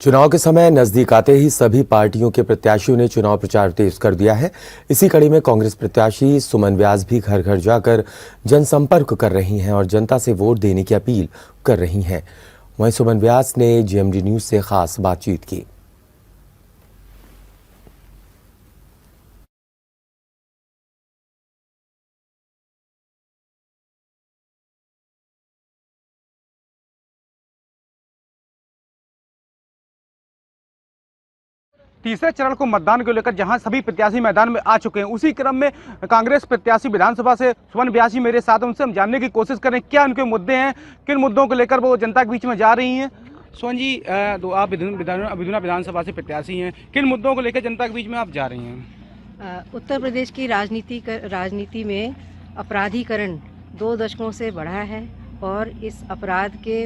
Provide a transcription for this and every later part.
चुनाव के समय नजदीक आते ही सभी पार्टियों के प्रत्याशियों ने चुनाव प्रचार तेज कर दिया है। इसी कड़ी में कांग्रेस प्रत्याशी सुमन व्यास भी घर घर जाकर जनसंपर्क कर रही हैं और जनता से वोट देने की अपील कर रही हैं। वहीं सुमन व्यास ने जीएमडी न्यूज से खास बातचीत की। 3रे चरण को मतदान को लेकर जहां सभी प्रत्याशी मैदान में आ चुके हैं, उसी क्रम में कांग्रेस प्रत्याशी विधानसभा से सुमन व्यास जी मेरे साथ, उनसे हम जानने की कोशिश करें क्या उनके मुद्दे हैं, किन मुद्दों को लेकर वो जनता के बीच में जा रही हैं। सुमन जी, आप बिधुना विधानसभा से प्रत्याशी हैं, किन मुद्दों को लेकर जनता के बीच में आप जा रही हैं? उत्तर प्रदेश की राजनीति में अपराधीकरण 2 दशकों से बढ़ा है और इस अपराध के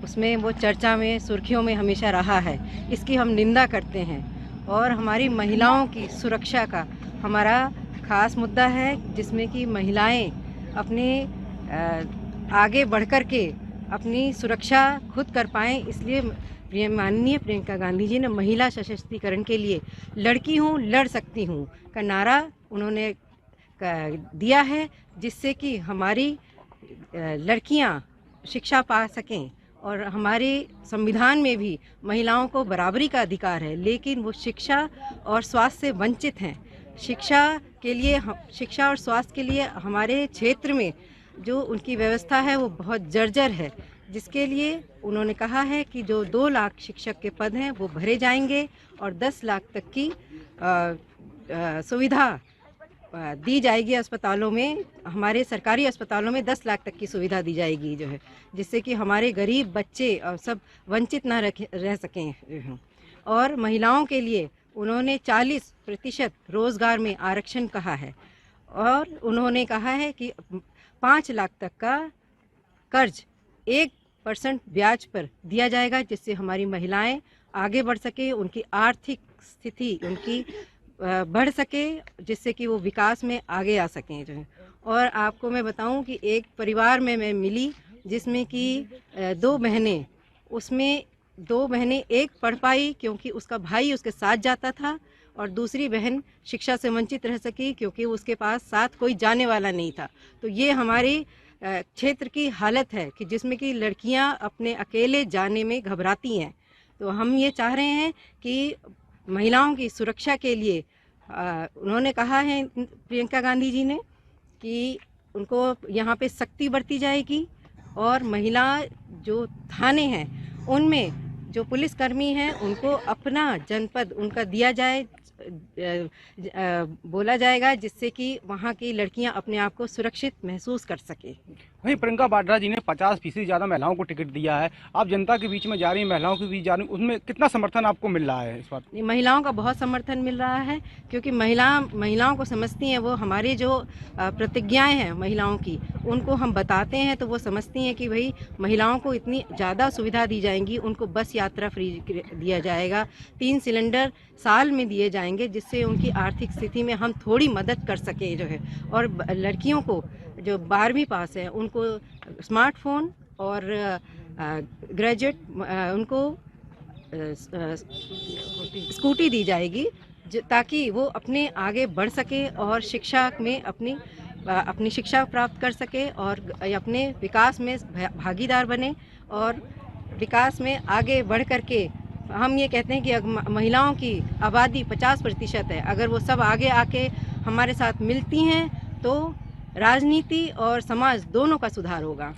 उसमें वो चर्चा में, सुर्खियों में हमेशा रहा है। इसकी हम निंदा करते हैं और हमारी महिलाओं की सुरक्षा का हमारा खास मुद्दा है, जिसमें कि महिलाएं अपने आगे बढ़कर के अपनी सुरक्षा खुद कर पाएँ। इसलिए माननीय प्रियंका गांधी जी ने महिला सशक्तिकरण के लिए लड़की हूँ लड़ सकती हूँ का नारा उन्होंने दिया है, जिससे कि हमारी लड़कियाँ शिक्षा पा सकें। और हमारे संविधान में भी महिलाओं को बराबरी का अधिकार है, लेकिन वो शिक्षा और स्वास्थ्य से वंचित हैं। शिक्षा और स्वास्थ्य के लिए हमारे क्षेत्र में जो उनकी व्यवस्था है वो बहुत जर्जर है, जिसके लिए उन्होंने कहा है कि जो 2 लाख शिक्षक के पद हैं वो भरे जाएंगे और 10 लाख तक की सुविधा दी जाएगी अस्पतालों में। हमारे सरकारी अस्पतालों में 10 लाख तक की सुविधा दी जाएगी जो है, जिससे कि हमारे गरीब बच्चे और सब वंचित ना रह सकें। और महिलाओं के लिए उन्होंने 40% रोज़गार में आरक्षण कहा है और उन्होंने कहा है कि 5 लाख तक का कर्ज 1% ब्याज पर दिया जाएगा, जिससे हमारी महिलाएं आगे बढ़ सके, उनकी आर्थिक स्थिति उनकी बढ़ सके, जिससे कि वो विकास में आगे आ सकें जो है। और आपको मैं बताऊं कि एक परिवार में मैं मिली जिसमें कि 2 बहनें, उसमें 2 बहनें एक पढ़ पाई क्योंकि उसका भाई उसके साथ जाता था और दूसरी बहन शिक्षा से वंचित रह सकी क्योंकि उसके पास साथ कोई जाने वाला नहीं था। तो ये हमारी क्षेत्र की हालत है कि जिसमें कि लड़कियां अपने अकेले जाने में घबराती हैं। तो हम ये चाह रहे हैं कि महिलाओं की सुरक्षा के लिए उन्होंने कहा है प्रियंका गांधी जी ने कि उनको यहाँ पे सख्ती बरती जाएगी और महिला जो थाने हैं उनमें जो पुलिसकर्मी हैं उनको अपना जनपद उनका दिया जाए, बोला जाएगा, जिससे कि वहाँ की लड़कियाँ अपने आप को सुरक्षित महसूस कर सके। वहीं प्रियंका वाड्रा जी ने 50% ज़्यादा महिलाओं को टिकट दिया है। आप जनता के बीच में जा रही हैं, महिलाओं के बीच जा रही हैं, उसमें कितना समर्थन आपको मिल रहा है इस बात? महिलाओं का बहुत समर्थन मिल रहा है क्योंकि महिलाओं को समझती हैं, वो हमारी जो प्रतिज्ञाएं हैं महिलाओं की उनको हम बताते हैं तो वो समझती हैं कि भाई महिलाओं को इतनी ज़्यादा सुविधा दी जाएंगी, उनको बस यात्रा फ्री दिया जाएगा, 3 सिलेंडर साल में दिए जाएंगे, जिससे उनकी आर्थिक स्थिति में हम थोड़ी मदद कर सकें जो है। और लड़कियों को जो 12वीं पास है उनको स्मार्टफोन और ग्रेजुएट उनको स्कूटी दी जाएगी, ताकि वो अपने आगे बढ़ सके और शिक्षा में अपनी शिक्षा प्राप्त कर सके और अपने विकास में भागीदार बने और विकास में आगे बढ़ करके। हम ये कहते हैं कि महिलाओं की आबादी 50% है, अगर वो सब आगे आके हमारे साथ मिलती हैं तो राजनीति और समाज दोनों का सुधार होगा।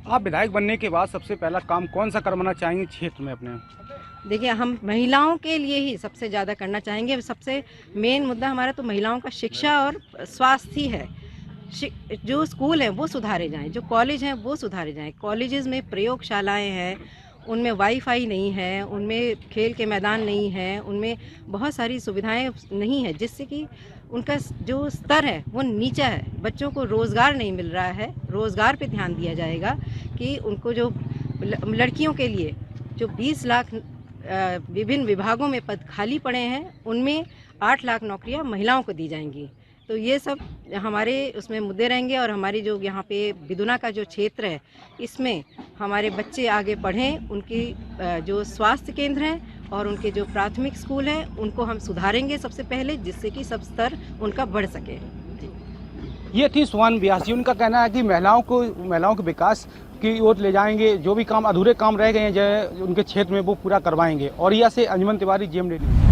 आप विधायक बनने के बाद सबसे पहला काम कौन सा करवाना चाहेंगे क्षेत्र में अपने? देखिए, हम महिलाओं के लिए ही सबसे ज़्यादा करना चाहेंगे। सबसे मेन मुद्दा हमारा तो महिलाओं का शिक्षा और स्वास्थ्य ही है। जो स्कूल हैं वो सुधारे जाएं, जो कॉलेज हैं वो सुधारे जाएं। कॉलेजेस में प्रयोगशालाएं हैं, उनमें वाईफाई नहीं है, उनमें खेल के मैदान नहीं है, उनमें बहुत सारी सुविधाएं नहीं है, जिससे कि उनका जो स्तर है वो नीचा है। बच्चों को रोज़गार नहीं मिल रहा है। रोज़गार पे ध्यान दिया जाएगा कि उनको जो लड़कियों के लिए जो 20 लाख विभिन्न विभागों में पद खाली पड़े हैं, उनमें 8 लाख नौकरियां महिलाओं को दी जाएंगी। तो ये सब हमारे उसमें मुद्दे रहेंगे और हमारी जो यहाँ पे बिदुना का जो क्षेत्र है, इसमें हमारे बच्चे आगे पढ़ें, उनकी जो स्वास्थ्य केंद्र हैं और उनके जो प्राथमिक स्कूल हैं उनको हम सुधारेंगे सबसे पहले, जिससे कि सब स्तर उनका बढ़ सके। ये थी सुमन व्यास जी। उनका कहना है कि महिलाओं के विकास की ओर ले जाएंगे, जो भी काम अधूरे काम रह गए हैं जो उनके क्षेत्र में वो पूरा करवाएंगे। और यहाँ से अंजुमन तिवारी, GMD न्यूज़।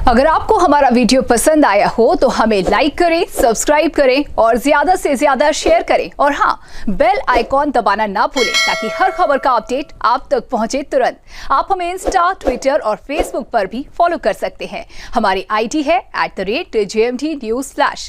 अगर आपको हमारा वीडियो पसंद आया हो तो हमें लाइक करें, सब्सक्राइब करें और ज्यादा से ज्यादा शेयर करें। और हाँ, बेल आइकॉन दबाना ना भूलें ताकि हर खबर का अपडेट आप तक पहुंचे तुरंत। आप हमें इंस्टा, ट्विटर और फेसबुक पर भी फॉलो कर सकते हैं। हमारी ID है @JMD News Flash।